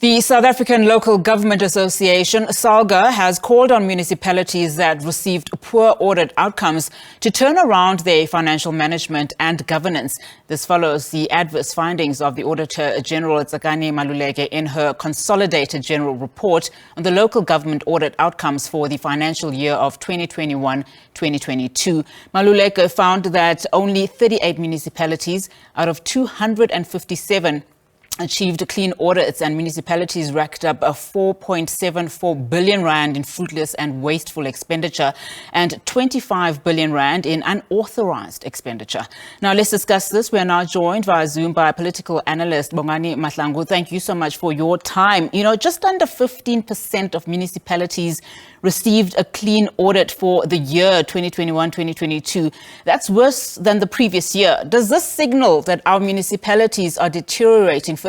The South African Local Government Association, SALGA, has called on municipalities that received poor audit outcomes to turn around their financial management and governance. This follows the adverse findings of the Auditor General Tsakane Maluleke in her consolidated general report on the local government audit outcomes for the financial year of 2021-2022. Maluleke found that only 38 municipalities out of 257 achieved clean audits, and municipalities racked up a 4.74 billion rand in fruitless and wasteful expenditure and 25 billion rand in unauthorized expenditure. Now let's discuss this. We are now joined via Zoom by Political Analyst Bongani Mahlangu. Thank you so much for your time. Just under 15% of municipalities received a clean audit for the year 2021-2022. That's worse than the previous year. Does this signal that our municipalities are deteriorating further?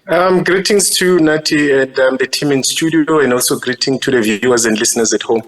Greetings to Nati and the team in studio, and also greeting to the viewers and listeners at home.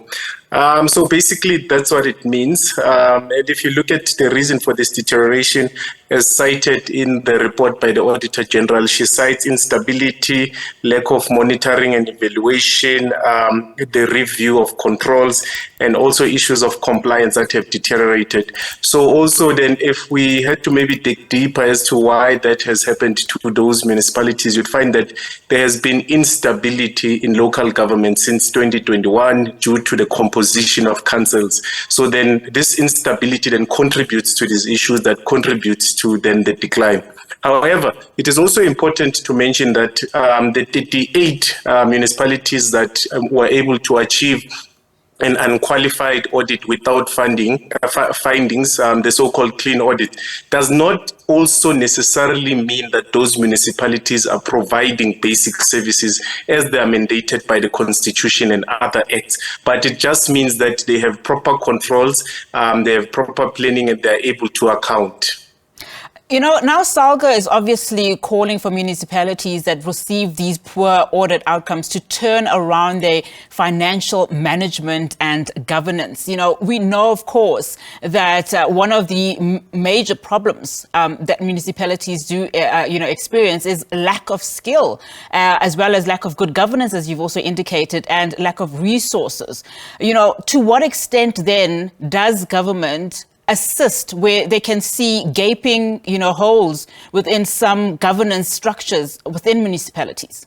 So basically, that's what it means. And if you look at the reason for this deterioration, as cited in the report by the Auditor General, she cites instability, lack of monitoring and evaluation, the review of controls, and also issues of compliance that have deteriorated. So also then, if we had to maybe dig deeper as to why that has happened to those municipalities, you'd find that there has been instability in local government since 2021 due to the composition of councils. So then this instability then contributes to these issues that contributes to then the decline. However, it is also important to mention that the 38 municipalities that were able to achieve an unqualified audit without findings, the so-called clean audit, does not also necessarily mean that those municipalities are providing basic services as they are mandated by the Constitution and other acts. But it just means that they have proper controls, they have proper planning, and they're able to account. Now SALGA is obviously calling for municipalities that receive these poor audit outcomes to turn around their financial management and governance. We know, of course, that one of the major problems that municipalities do, experience is lack of skill, as well as lack of good governance, as you've also indicated, and lack of resources. To what extent then does government assist where they can see gaping, holes within some governance structures within municipalities?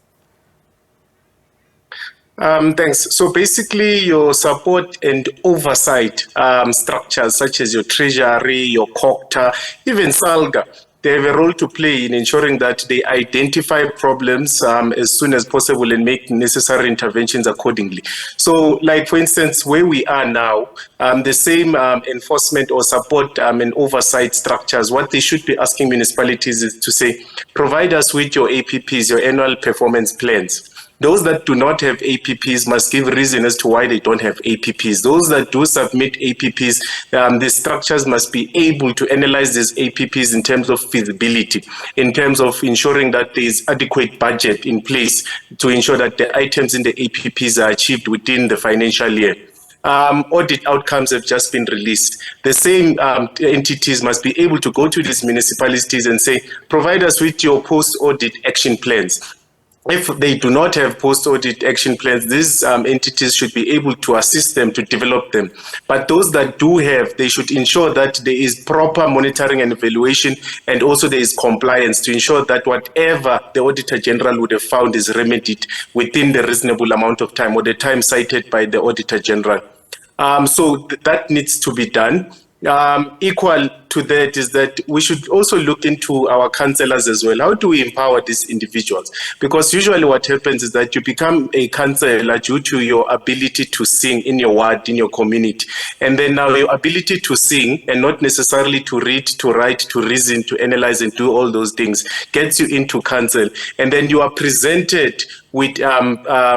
Thanks. So basically, your support and oversight structures such as your treasury, your COCTA, even SALGA, they have a role to play in ensuring that they identify problems as soon as possible and make necessary interventions accordingly. So, like for instance, where we are now, the same enforcement or support and oversight structures, what they should be asking municipalities is to say, provide us with your APPs, your annual performance plans. Those that do not have APPs must give reason as to why they don't have APPs. Those that do submit APPs, the structures must be able to analyze these APPs in terms of feasibility, in terms of ensuring that there is adequate budget in place to ensure that the items in the APPs are achieved within the financial year. Audit outcomes have just been released. The same entities must be able to go to these municipalities and say, provide us with your post-audit action plans. If they do not have post-audit action plans, these entities should be able to assist them to develop them. But those that do have, they should ensure that there is proper monitoring and evaluation, and also there is compliance to ensure that whatever the Auditor General would have found is remedied within the reasonable amount of time or the time cited by the Auditor General. So that needs to be done. Equal to that is that we should also look into our councillors as well. How do we empower these individuals? Because usually what happens is that you become a councillor due to your ability to sing in your ward, in your community. And then now your ability to sing and not necessarily to read, to write, to reason, to analyze and do all those things gets you into council. And then you are presented with IDPs,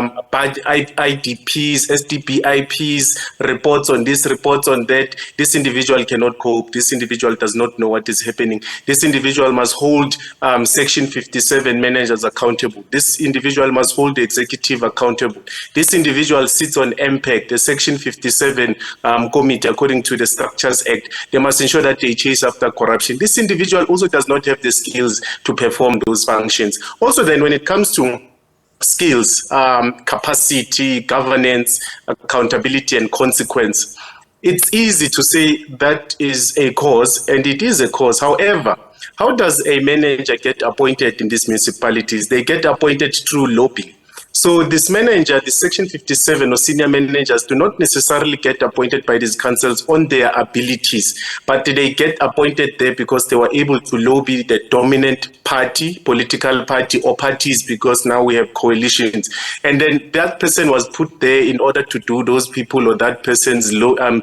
SDPIPs, reports on this, reports on that. This individual cannot cope. This individual individual does not know what is happening. This individual must hold Section 57 managers accountable. This individual must hold the executive accountable. This individual sits on MPAC, the Section 57 committee, according to the Structures Act. They must ensure that they chase after corruption. This individual also does not have the skills to perform those functions. Also then, when it comes to skills, capacity, governance, accountability, and consequence, it's easy to say that is a cause, and it is a cause. However, how does a manager get appointed in these municipalities? They get appointed through lobbying. So this manager, the Section 57 or senior managers do not necessarily get appointed by these councils on their abilities, but they get appointed there because they were able to lobby the dominant party, political party, or parties, because now we have coalitions. And then that person was put there in order to do those people or that person's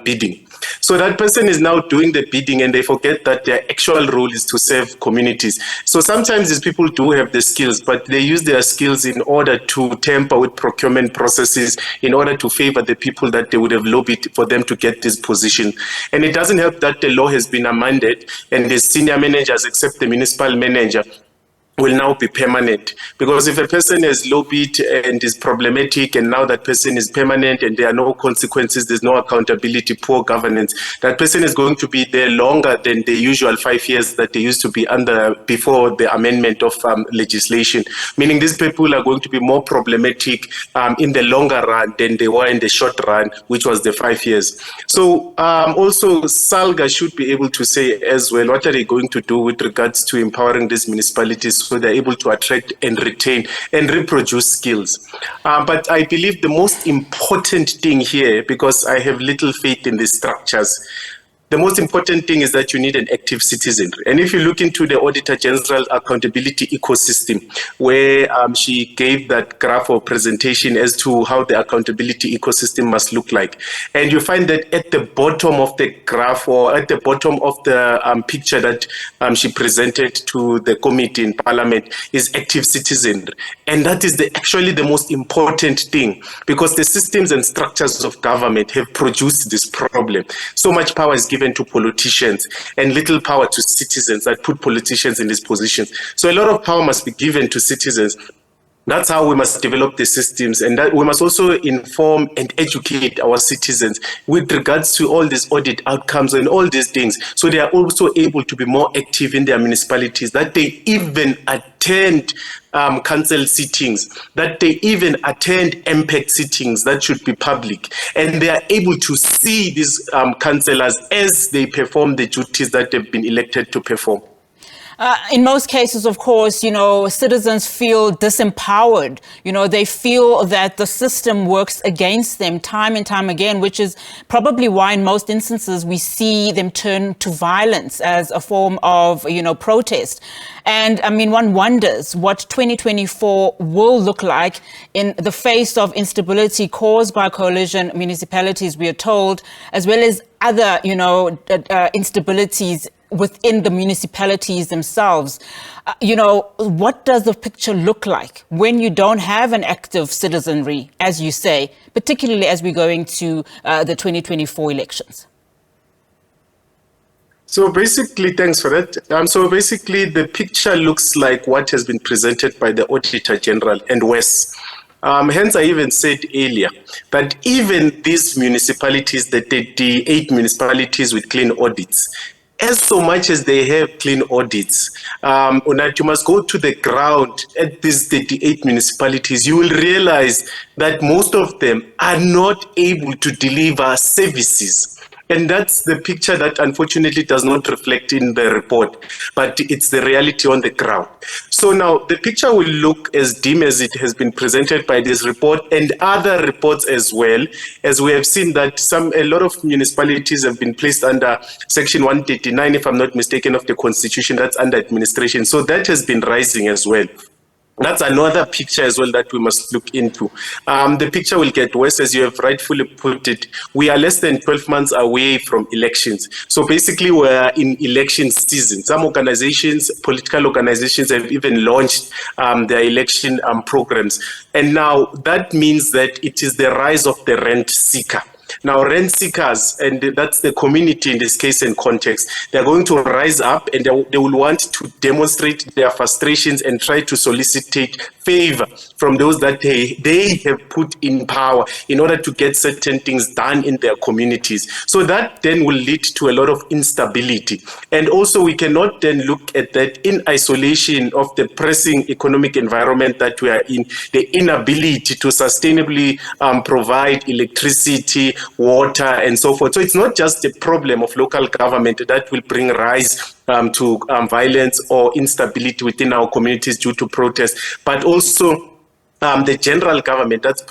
bidding. So that person is now doing the bidding, and they forget that their actual role is to serve communities. So sometimes these people do have the skills, but they use their skills in order to tamper with procurement processes, in order to favor the people that they would have lobbied for them to get this position. And it doesn't help that the law has been amended and the senior managers, except the municipal manager, will now be permanent. Because if a person has lobbied and is problematic, and now that person is permanent and there are no consequences, there's no accountability, poor governance, that person is going to be there longer than the usual 5 years that they used to be under before the amendment of legislation. Meaning these people are going to be more problematic in the longer run than they were in the short run, which was the 5 years. So also SALGA should be able to say as well, what are they going to do with regards to empowering these municipalities so they're able to attract and retain and reproduce skills. But I believe the most important thing here, because I have little faith in these structures, the most important thing is that you need an active citizenry. And if you look into the Auditor General accountability ecosystem, where she gave that graph or presentation as to how the accountability ecosystem must look like, and you find that at the bottom of the graph, or at the bottom of the picture that she presented to the committee in Parliament, is active citizenry. And that is actually the most important thing, because the systems and structures of government have produced this problem. So much power is given to politicians and little power to citizens that put politicians in these positions. So a lot of power must be given to citizens. That's how we must develop the systems, and that we must also inform and educate our citizens with regards to all these audit outcomes and all these things, so they are also able to be more active in their municipalities, that they even attend council sittings, that they even attend impact sittings that should be public, and they are able to see these councillors as they perform the duties that they've been elected to perform. In most cases, of course, citizens feel disempowered. They feel that the system works against them time and time again, which is probably why in most instances we see them turn to violence as a form of, protest. And I mean, one wonders what 2024 will look like in the face of instability caused by coalition municipalities, we are told, as well as other, instabilities within the municipalities themselves. What does the picture look like when you don't have an active citizenry, as you say, particularly as we're going to the 2024 elections? So basically, thanks for that. So basically, the picture looks like what has been presented by the Auditor General and worse. Hence, I even said earlier that even these municipalities, the 38 municipalities with clean audits, as so much as they have clean audits, you must go to the ground at these 38 municipalities, you will realize that most of them are not able to deliver services. And that's the picture that unfortunately does not reflect in the report, but it's the reality on the ground. So now the picture will look as dim as it has been presented by this report and other reports as well, as we have seen that a lot of municipalities have been placed under Section 139, if I'm not mistaken, of the Constitution, that's under administration. So that has been rising as well. That's another picture as well that we must look into. The picture will get worse, as you have rightfully put it. We are less than 12 months away from elections. So basically, we're in election season. Some organizations, political organizations, have even launched their election programs. And now that means that it is the rise of the rent seeker. Now, rent seekers, and that's the community in this case and context, they're going to rise up and they will want to demonstrate their frustrations and try to solicitate favor from those that they have put in power in order to get certain things done in their communities. So that then will lead to a lot of instability. And also we cannot then look at that in isolation of the pressing economic environment that we are in, the inability to sustainably provide electricity, water, and so forth. So it's not just a problem of local government that will bring rise to violence or instability within our communities due to protests, but also the general government that's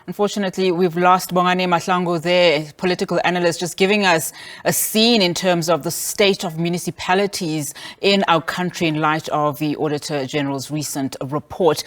Unfortunately, we've lost Bongani Mahlangu there, political analyst, just giving us a scene in terms of the state of municipalities in our country in light of the Auditor General's recent report.